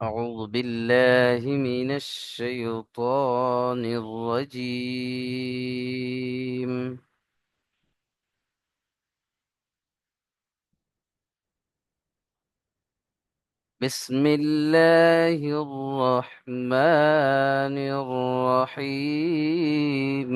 أعوذ بالله من الشيطان الرجيم. بسم الله الرحمن الرحيم.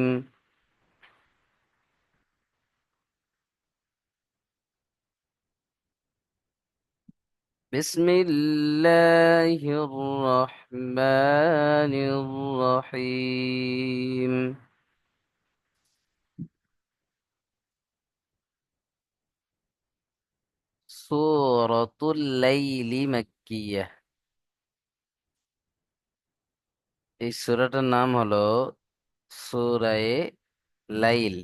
بسم الله الرحمن الرحيم. سورة الليل مكية। এই সূরাটার নাম হলো সূরায়ে লাইল।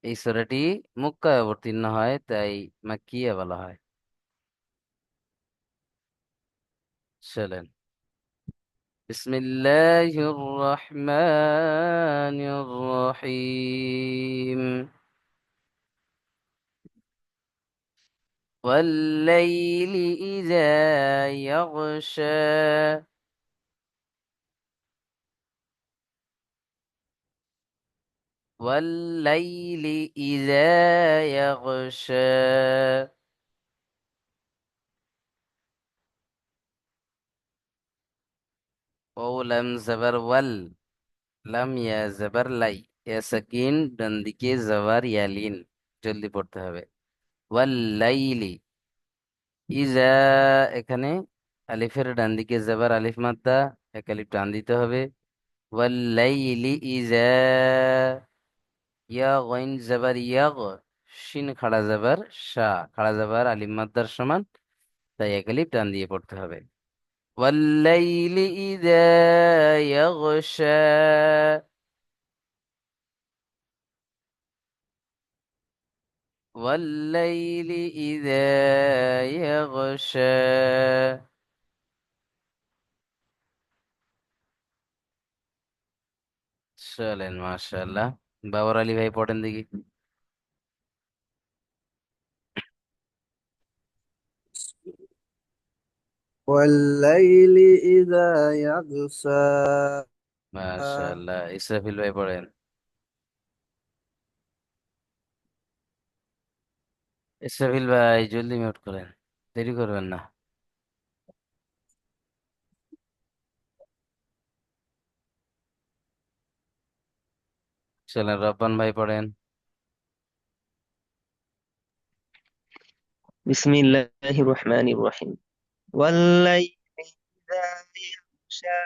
এই সূরাটি মক্কায় অবতীর্ণ হয়, তাই মাক্কিয়া বলা হয়। চলেন, বিসমিল্লাহির রহমানির রহিম। والليل إذا يغشى. والليل إذا يغشى. ولم زبر ول. লাম ইয়া জবর লাই। ইয়া সাকিন ডান দিকে জবর ইয়ালিন। জলদি পড়তে হবে। ওয়াল্লাইলি ইজা। এখানে আলিফের ডান দিকে জবর আলিফ মাদ্দা, এক আলিফ টান দিতে হবে। ওয়াল্লাইলি ইজা। ইয়া গইন জবর ইয়াগ। শিন খাড়া জবর শা, খাড়া জবর আলিফ মাদ্দার সমান, তাই এক আলিফ টান দিয়ে পড়তে হবে। ওয়াল্লাইলি ইজা ইয়াগশা। والليل إذا يغشى. চলেন, মাশাআল্লাহ। বাবর আলী ভাই পড়েন দেখি। والليل إذا يغشى. মাশাআল্লাহ, ইসরাফিল ভাই পড়েন। ইসরাফিল ভাই জলদি মিউট করেন, দেরি করবেন না। চলেন, রব্বান ভাই পড়েন। بسم الله الرحمن الرحيم والليل إذا يغشى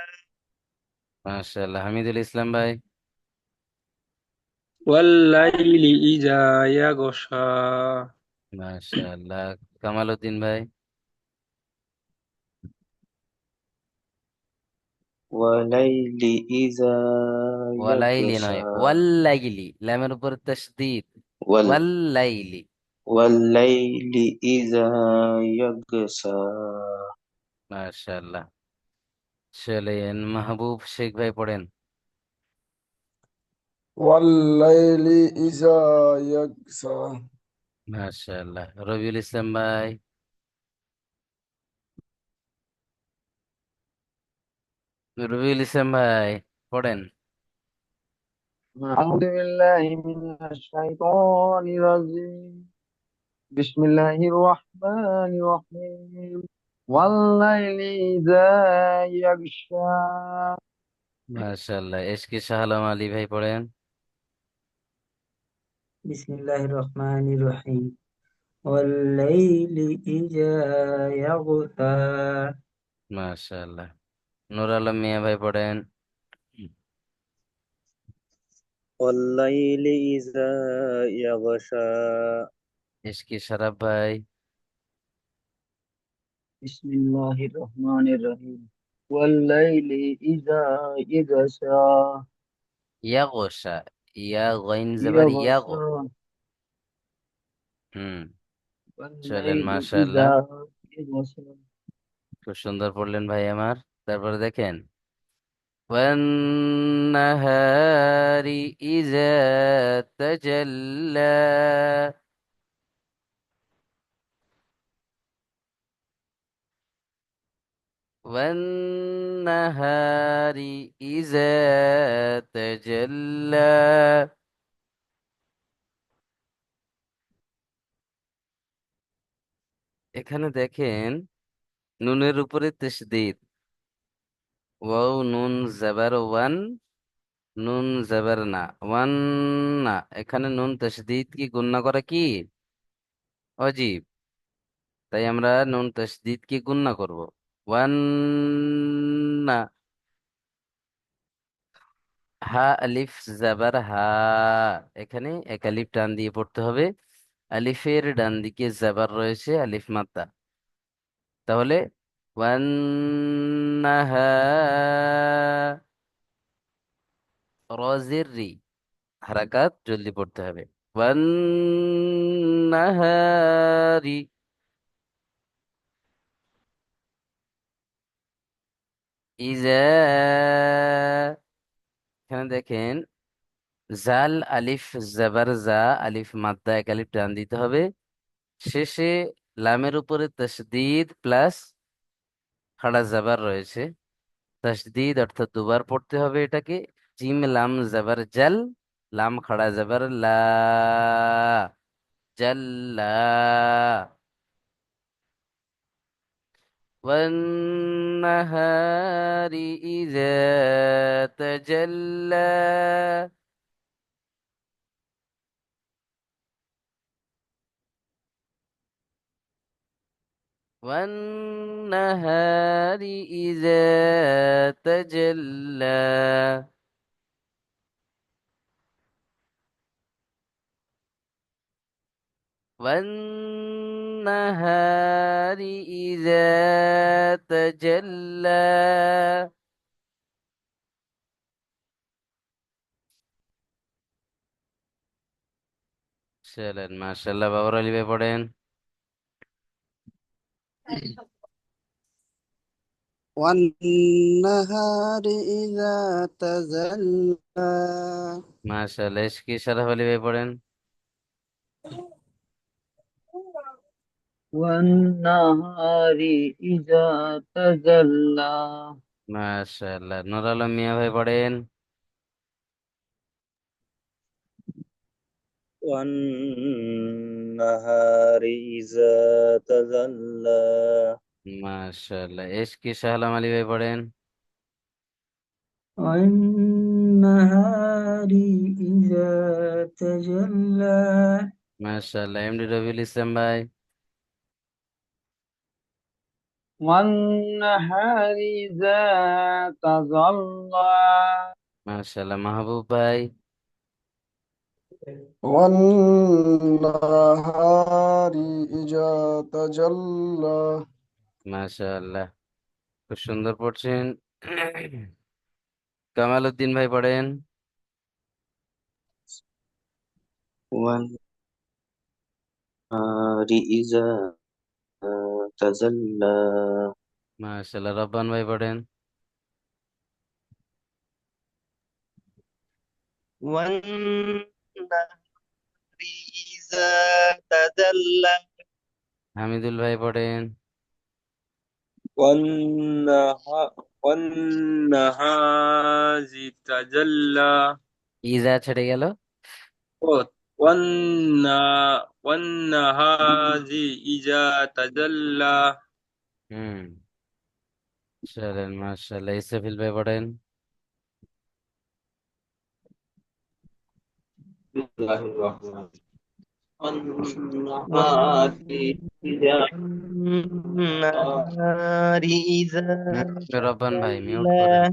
মাশাআল্লাহ, হামিদুল ইসলাম ভাই। والليل إذا يغشى মাশাআল্লাহ, কামাল উদ্দিন ভাই। والليل إذا ওয়ালাইলি يغشى নয়, ওয়াল্লাইলি, লামের উপর তাসদীদ। وال ওয়াল্লাইলি। والليل إذا يغشى মাশাআল্লাহ। চলেন, মাহবুব শেখ ভাই পড়েন। والليل إذا يغشى. মাশাআল্লাহ, রবিউল ইসলাম ভাই। রবিউল ইসলাম ভাই পড়েন। أعوذ بالله من الشيطان الرجيم. بسم الله الرحمن الرحيم. والليل إذا يغشى. মাশাআল্লাহ, এসকে শাহ আলম আলী ভাই পড়েন। بسم الله الرحمن الرحيم والليل إذا يغشى মাশাআল্লাহ, নূর আলম মিয়া ভাই পড়েন। والليل إذا يغشى এসকে শারাফ ভাই। بسم الله الرحمن الرحيم والليل إذا يغشى ইয়াগশা। ইয়া গইন জবর ইয়াগ। يغشى হুম। চলেন, والليل মাশাআল্লাহ, إذا يغشى খুব সুন্দর পড়লেন ভাই আমার। তারপরে দেখেন, والنهار إذا تجلى. والنهار إذا تجلى এখানে দেখেন নুনের উপরে তাসদীদ ওয়াও নুন জাবার ওয়ান নুন জাবার না ওয়ান না এখানে নুন তাসদীদ কি গুণনা করা কি অজীব তাই আমরা নুন তাসদীদ কি গুণনা করব ওয়ান না হা আলিফ জাবার হা এখানে এক আলিফ টান দিয়ে পড়তে হবে আলিফের ডান দিকে জাবার রয়েছে আলিফ মাদ্দা তাহলে ওয়ান রজের রি হারাকাত জলদি পড়তে হবে ওয়ান নাহারি ইজা এখানে দেখেন জাল আলিফ জাবার জা আলিফ মাদ্দা এক আলিফ টান দিতে হবে শেষে লামের উপরে তাসদীদ প্লাস খাড়া জাবার রয়েছে তাসদীদ অর্থাৎ দুবার পড়তে হবে এটাকে জিম লাম জাবার জাল লাম খাড়া জাবার লা জাল্লা والنهار إذا تجلى والنهار إذا تجلى والنهار إذا تجلى চলেন মাশাআল্লাহ বাবর আলী ভাই পড়েন والنهار إذا تجلى মাশাআল্লাহ ইশকি শরফ আলী ভাই পড়েন والنهار إذا تجلى মাশাআল্লাহ নূর আলম মিয়া ভাই পড়েন والنهار إذا تجلى মাশাআল্লাহ ইশকি শাহ আলম আলী ভাই পড়েন والنهار إذا تجلى মাশাআল্লাহ এমডি রবিউল ইসলাম ভাই والنهار إذا تجلى মাশাআল্লাহ মাহবুব ভাই والنهار إذا تجلى মাশাআল্লাহ খুব সুন্দর পড়ছেন কামাল উদ্দিন ভাই পড়েন والنهار إذا تجلى মাশাআল্লাহ রব্বান ভাই পড়েন والنهار إذا تجلى হামিদুল ভাই পড়েন والنهار تجلى ইজা ছেড়ে গেল والنهار إذا تجلى হুম চলেন মাশাআল্লাহ ইসরাফিল ভাই পড়েন بسم الله الرحمن والنهار إذا والنهار إذا রব্বান ভাই মিউট تجلى করেন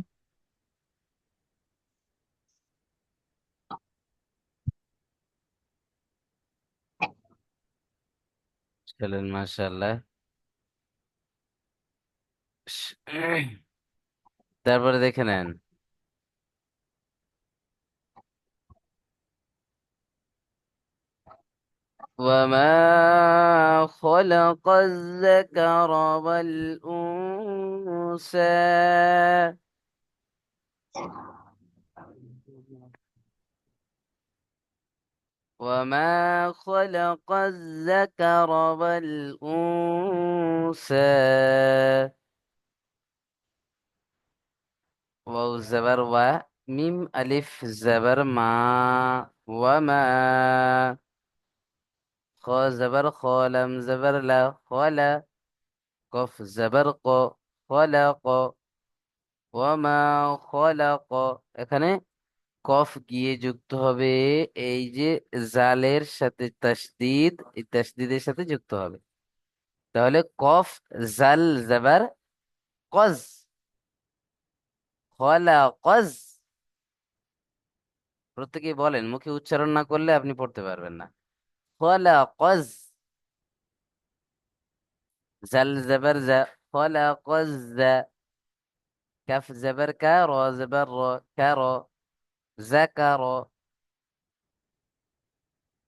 চলেন মাশাআল্লাহ তারপরে দেখে নেন وما خلق الذكر والأنثى وما خلق الذكر والأنثى ওয়াও জবর ওয়া, মিম আলিফ জবর মা, ওয়া মা। খ জবর খ, লাম জবর লা, খলা। কফ জবর ক, খলাক। ওয়া মা খলাক। এখানে কফ গিয়ে যুক্ত হবে এই যে জালের সাথে তাসদিদ, এই তাসদিদের সাথে যুক্ত হবে। তাহলে কফ জাল জবর কজ, খলাকজ। প্রত্যেকেই বলেন, মুখে উচ্চারণ না করলে আপনি পড়তে পারবেন না। খলাকজ। জাল জবর জা, খলাকজ জা। কাফ জবর কা, র জবর র, কার। জাকার।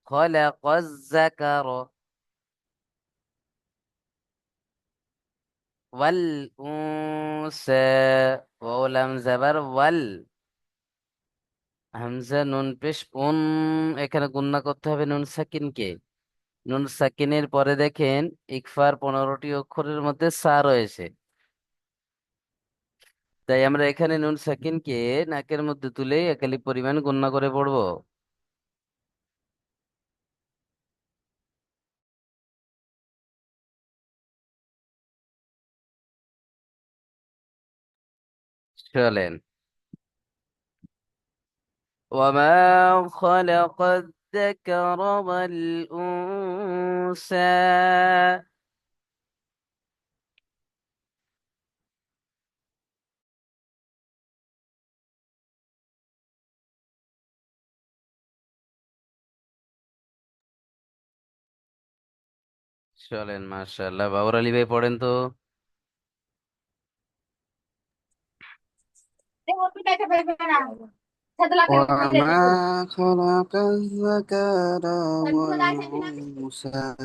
খলাকজ জাকার। ওয়াল উনসা, ওয়াও লাম জবর ওয়াল, হামজা নুন পেশ উন। এখানে গুণনা করতে হবে নুন সাকিনকে। নুন সাকিনের পরে দেখেন ইকফার 15টি অক্ষরের মধ্যে সা রয়েছে। তাই আমরা এখানে নুন সাকিনকে নাকের মধ্যে তুলে একালি পরিমাণ গণনা করে পড়বো। চলেন। وما خلق الذكر والأنثى। চলেন, মাশাআল্লাহ। বাবর আলী ভাই পড়েন তো। وما خلق الذكر والأنثى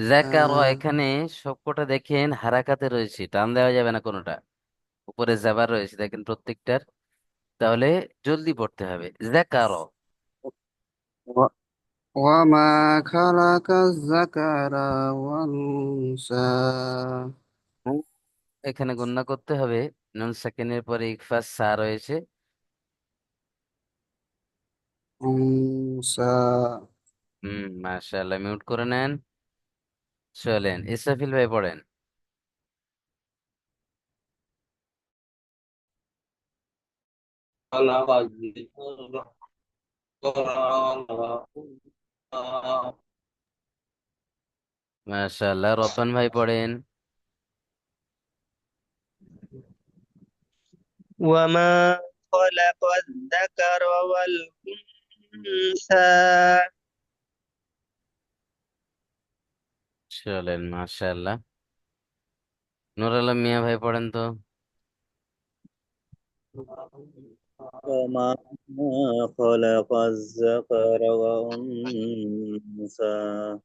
জাকার, এখানে সবকটা দেখেন হারাকাতে রয়েছে, টান দেওয়া যাবে না কোনোটা। উপরে জাবার রয়েছে দেখেন প্রত্যেকটার। তাহলে জলদি পড়তে হবে। জাকার। و- وما خلق الذكر والأنثى এখানে গণনা করতে হবে নুন সেকেন্ডের পরে ইকফা সা রয়েছে। أنثى মাশাআল্লাহ, মিউট করে নেন। চলেন, ইসরাফিল ভাই পড়েন। خلق الذكر والأنثى মাশাআল্লাহ, রতন ভাই পড়েন। وما خلق الذكر والأنثى চলেন, মাশাআল্লাহ। নূর আলম মিয়া ভাই পড়েন তো। وما خلق الذكر والأنثى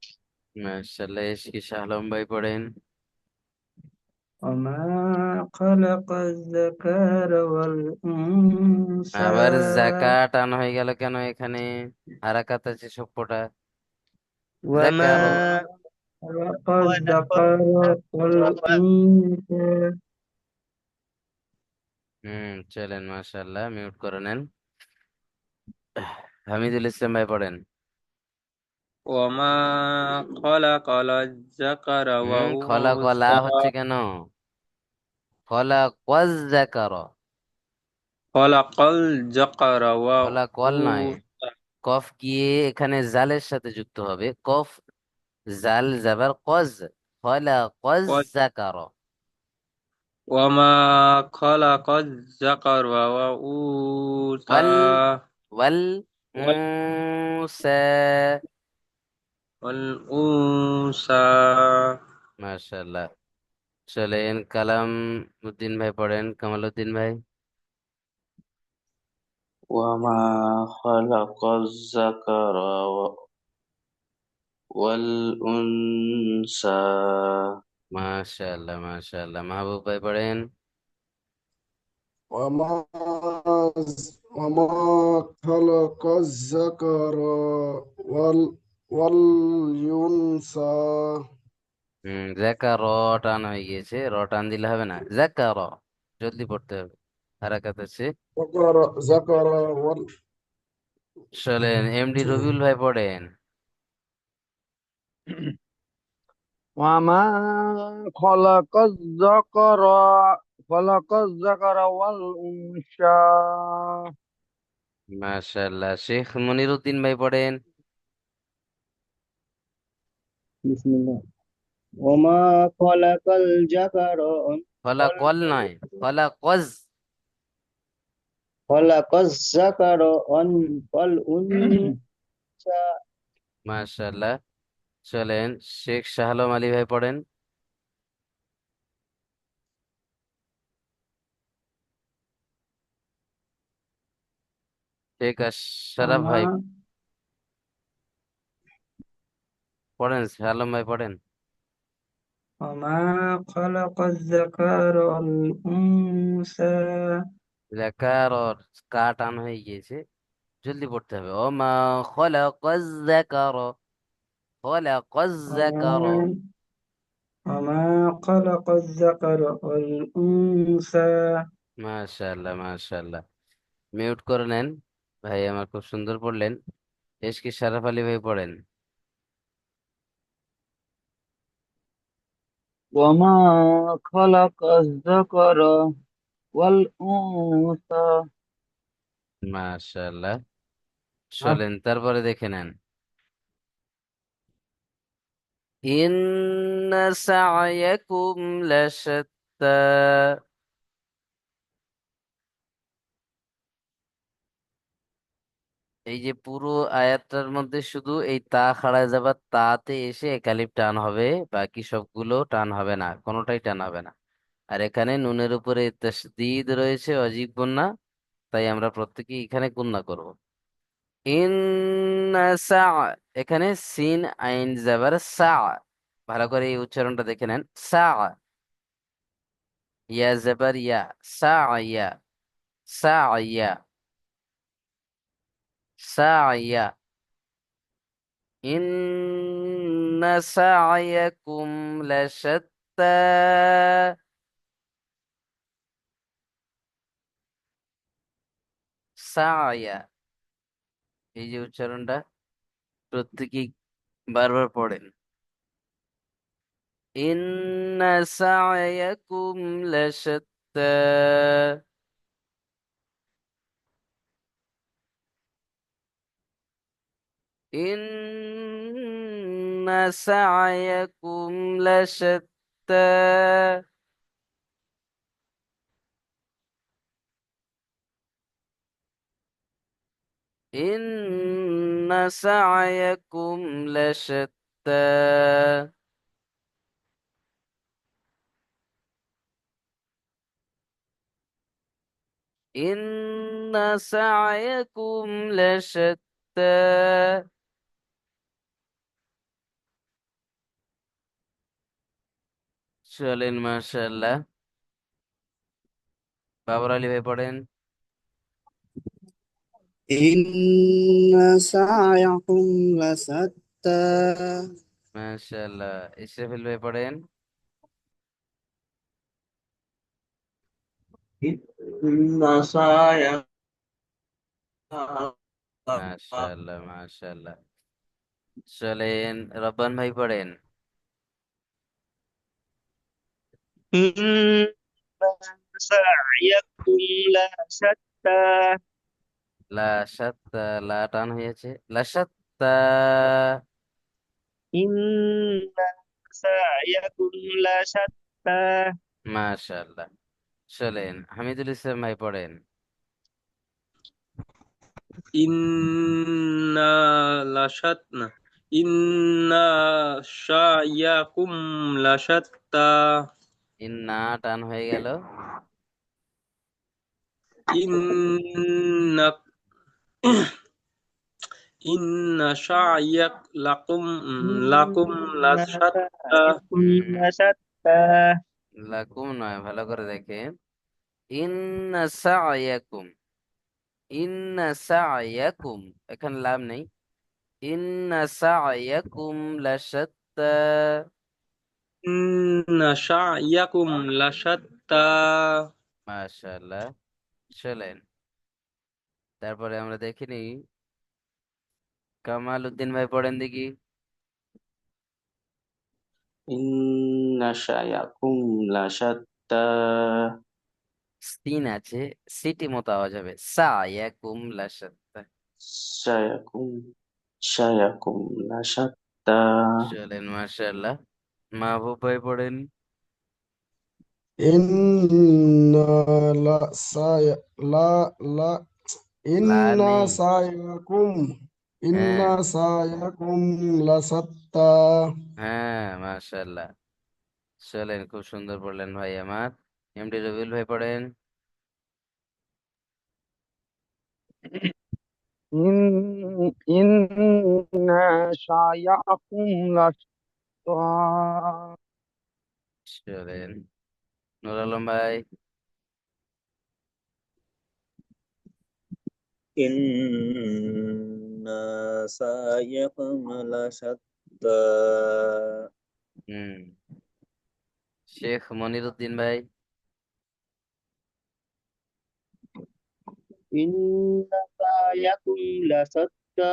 মাশাআল্লাহ, এশকি শাহ আলম ভাই পড়েন। وما خلق الذكر والأنثى আবার জাকা টান হয়ে গেল কেন এখানে? হারাকাত আছে সবকটা। وما জাকারো। خلق خلق الذكر والأنثى. চলেন, মাশাআল্লাহ, মিউট করে নেন। হামিদুল ইসলাম ভাই পড়েন। وما خلق الذكر খলা কলা والأنثى হচ্ছে কেন? খলা কজ জাকার। خلق الذكر খলা কল নয়, والأنثى কফ গিয়ে এখানে জালের সাথে যুক্ত হবে। কফ জাল জাবার কজ, খলা কজ জাকার। وما خلق الذكر والأنثى ওয়াল ওয়াল উনসা। والأنثى মাশাআল্লাহ। চলেন, কালাম উদ্দিন ভাই পড়েন, কামাল উদ্দিন ভাই। وما خلق الذكر والأنثى মাশাআল্লাহ, মাশাআল্লাহ। মাহবুব ভাই পড়েন। وما وما خلق الذكر والأنثى জাকা র টান হয়ে গিয়েছে, র টান দিলে হবে না। জাকা র, জলদি পড়তে হবে। হারাকাত আছে। ذكر চলেন এমডি রবিউল ভাই পড়েন। وما خلق الذكر والأنثى. মাশাআল্লাহ, শেখ মনিরউদ্দিন ভাই পড়েন। بسم الله وما خلق الذكر ফলা কল নয়, ফলা কজ। خلق الذكر والأنثى মাশাআল্লাহ। চলেন শেখ শাহ আলম আলী ভাই পড়েন। শেখ আশরাফ وما ভাই পড়েন, শাহ আলম ভাই পড়েন। وما خلق الذكر والأنثى. জাকার ওর কা টান হয়ে গিয়েছে, জলদি পড়তে হবে। ও মা খলাকাজ যাকার, খলাকাজ যাকার। وما وما خلق الذكر والأنثى. মাশাআল্লাহ মাশাআল্লাহ। মিউট করে নেন ভাই, আমার খুব সুন্দর পড়লেন। এসকে শারাফ আলী ভাই পড়েন। وما خلق الذكر والأنثى. মাশাআল্লাহ। চলেন তারপরে দেখে নেন। ইন্না সা'য়াকুম লাশাত্তা। এই যে পুরো আয়াতটার মধ্যে শুধু এই তা খাড়ায় যাবার তাতে এসে একালিফ টান হবে, বাকি সবগুলো টান হবে না, কোনোটাই টান হবে না। আর এখানে নুনের উপরে তাসদীদ রয়েছে, অজীব গুণা, তাই আমরা প্রত্যেকেই এখানে গুণা করব। ইন্না সা, এখানে সিন আইন জাবার সা। ভালো করে এই উচ্চারণটা দেখে নেন। সা, ইয়া জাবার ইয়া, সা ইয়া, সা ইয়া, সা ইয়া। ইন্না সা'য়াকুম লাশাত্তা। সা'য়া, এই যে উচ্চারণটা প্রত্যেকেই বারবার পড়েন। ইন্না সা'য়াকুম লাশাত্তা। ইন্না সা'য়াকুম লাশাত্তা। ইন্না সা'য়াকুম লাশাত্তা। ইন্না সা'য়াকুম লাশাত্তা। চলেন মাশাআল্লাহ। বাবর আলী ভাই পড়েন। إن سعيكم لشتى মাশাআল্লাহ, ইসরাফিল ভাই পড়েন। إن سعيكم মাশাআল্লাহ মাশাআল্লাহ। চলেন রব্বান ভাই পড়েন। إن سعيكم لشتى লা সাত্তা, লা টান হয়েছে, লা সাত্তা। إن سعيكم لشتى মাশাআল্লাহ। চলেন হামিদুল ইসলাম ভাই পড়েন। ইন্না লাশাতনা ইন্না শায়াকুম লাশাত্তা। ইন্না টান হয়ে গেল। ইন্না ইন্না শায়াক লাকুম إن লাশাত্তা। سعيكم হুম, لشتى লাকুম নয়, ভালো করে দেখেন। ইন্না সা'য়াকুম, ইন্না সা'য়াকুম, এখানে লাভ নেই। ইন্না সা'য়াকুম লাশাত্তা। ইন্না শায়াকুম লাশাত্তা। মাশাআল্লাহ। চলেন তারপরে আমরা দেখিনি কামাল উদ্দিন ভাই পড়েন দেখি। ইন্না শায়াকুম লাশাত্তা। সিন আছে, সিটি মতো আওয়াজ হবে, সা ইয়াকুম লাশাত্তা। শায়াকুম শায়াকুম লাশাত্তা। চলেন মাশাআল্লাহ, মাহবুব ভাই পড়েন। إنا لا سعي لا لا লা إن নেই। سعيكم হ্যাঁ إن سعيكم لشتى হ্যাঁ মাশাআল্লাহ। চলেন খুব সুন্দর পড়লেন ভাই আমার। এমডি রবিউল ভাই পড়েন। إن سعيكم لشتى চলেন নুর আলম ভাই। ইন্না সাইয়াকুম লাশাত্তা। হুম, শেখ মনির উদ্দিন ভাই। ইন্না সাইয়াকুম লাশাত্তা।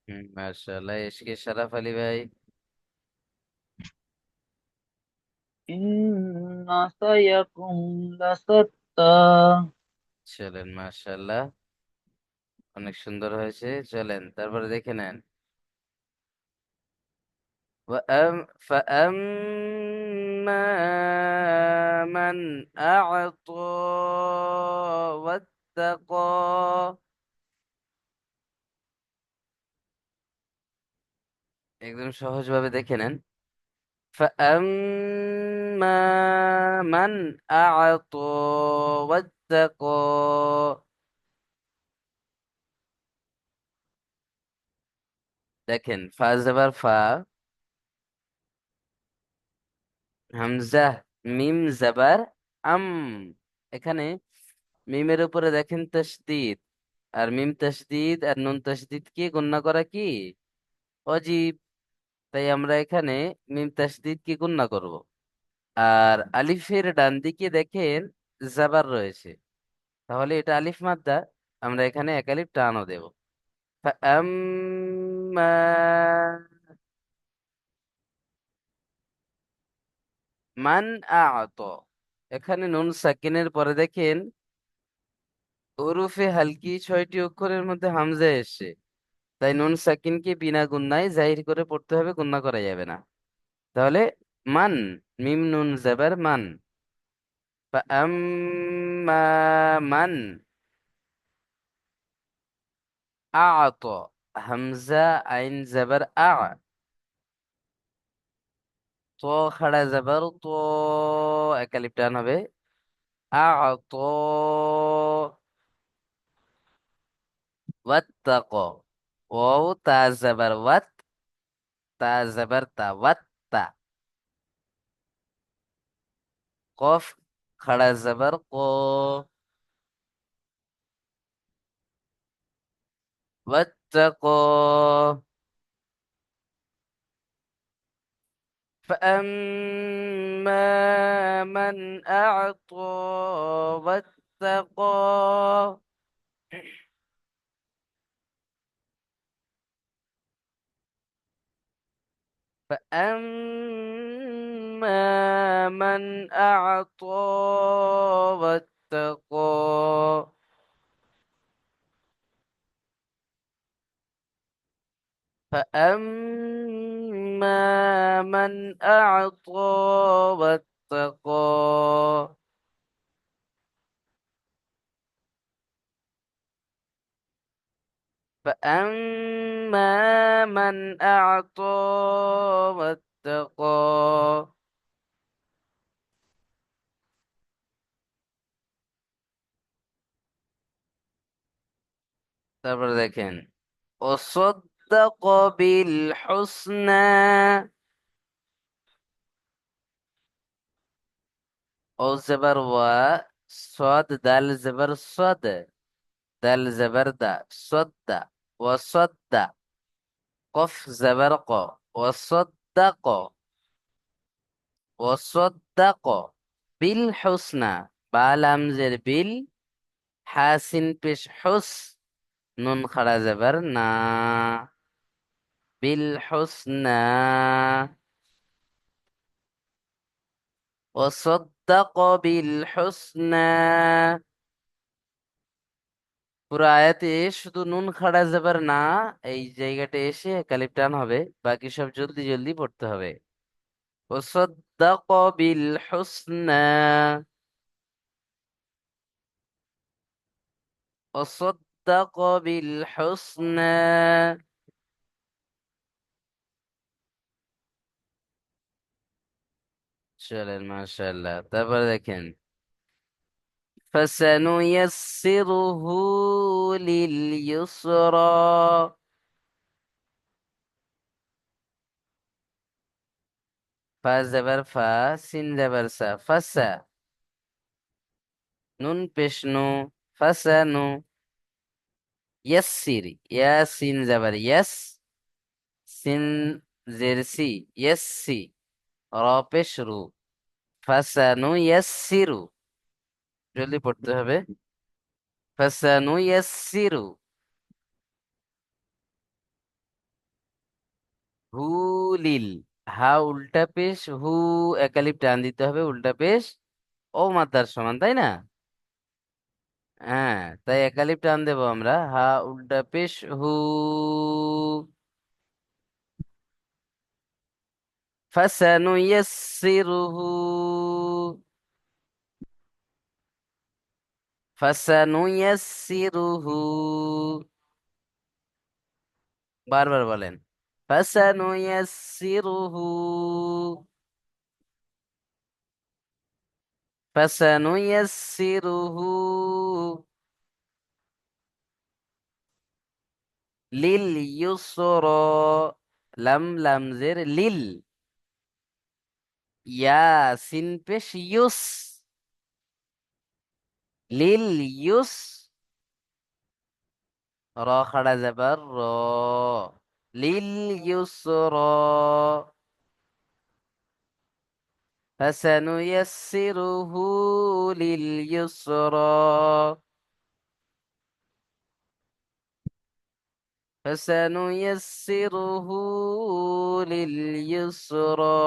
হুম মাশাআল্লাহ, এসকে শরাফ আলী ভাই। إن سعيكم لشتى চলেন মাশাআল্লাহ, অনেক সুন্দর হয়েছে। চলেন তারপরে দেখে নেন। فأما من أعطى واتقى، একদম সহজভাবে দেখে নেন। فأما من أعطى واتقى، দেখেন ফা জবর ফা, হামজা মিম জবর আম। এখানে মিমের উপরে দেখেন তাসদীদ, আর মিম তাসদীদ আর নুন তাসদীদ কি গুণনা করা কি অজীব। তাই আমরা এখানে মিম তাসদীদ কি গুণনা করব। আর আলিফের ডান দিকে দেখেন জাবার রয়েছে, তাহলে এটা আলিফ মাদ্দা, আমরা এখানে এক আলিফ টানও দেব। فأما মান আ'ত, এখানে নুন সাকিনের পরে দেখেন ওরফে হালকি 6টি অক্ষরের মধ্যে হামজা এসছে, তাই নুন সাকিনকে বিনা গুণনায় জাহির করে পড়তে হবে, গুণনা করা যাবে না। তাহলে মান, মিম নুন জাবার মান। فأما من أعط, হামজা আইন জাবার আ, তো খাড়া জাবার তো, একালিপ টান হবে। أعط واتق, ওয়াও তা জাবার ওয়াত, তা জাবার তা ওয়াত্তা। কফ খাড়া জাবার ক, واتقى. فأما من أعطى واتقى، فأما من أعطى واتقى، فأما من أعطى واتقى، فأما من أعطى واتقى. তারপরে দেখেন وصدق بالحسنى, ও জবর ওয়া, صاد দাল জবর صد, দাল জবর দা, صد وصد, কফ জবর ক, وصدق وصدق بالحسنى, বা লামজের বিল, হাসিন পেশ হুস, নুন খাড়া যাবার না, বিল হুসনা, ওয়াসাদ্দাক বিল হুসনা। পুরো আয়াতে শুধু নুন খাড়া যাবার না, এই জায়গাটা এসে কালিফ টান হবে, বাকি সব জলদি জলদি পড়তে হবে। ওয়াসাদ্দাক বিল হুসনা, ওয়াসাদ্দাক বিল হুসনা। চলেন, মাশাআল্লাহ। তারপর দেখেন, فسنيسره لليسرى، ফা জবর ফা, সিন জবর সা, ফাসা, নুন পেশনু, ফাসানু, ইয়াসসিরি, ইয়া সিন জবর ইয়াস, সিন জেরসি, ইয়াসসি, র পেশ রু, ফাসানু ইয়াসসিরু। জলদি পড়তে হবে। ফাসানু ইয়াসসিরু, হুলিল, হা উল্টা পেশ, হু একালিপ টান দিতে হবে, উল্টা পেশ ও মাত্রার সমান, তাই না? হ্যাঁ, তাই একালিপ টান দেবো আমরা, হা উল্টা পেশ হু। ফাসানুয়াসসিরুহু, ফাসানুয়াসসিরুহু, বারবার বলেন, ফাসানুয়াসসিরুহু, ফাসানুয়াসসিরুহু লিল ইউসরা, লাম লামজের লিল, ইয়া সিন পেশ ইউস, লিল ইউস, র খাড়া যাবার র, লিল ইউসরা, ফাসানুয়াসসিরুহু লিল ইউসরা, ফাসানুয়াসসিরুহু লিল ইউসরা।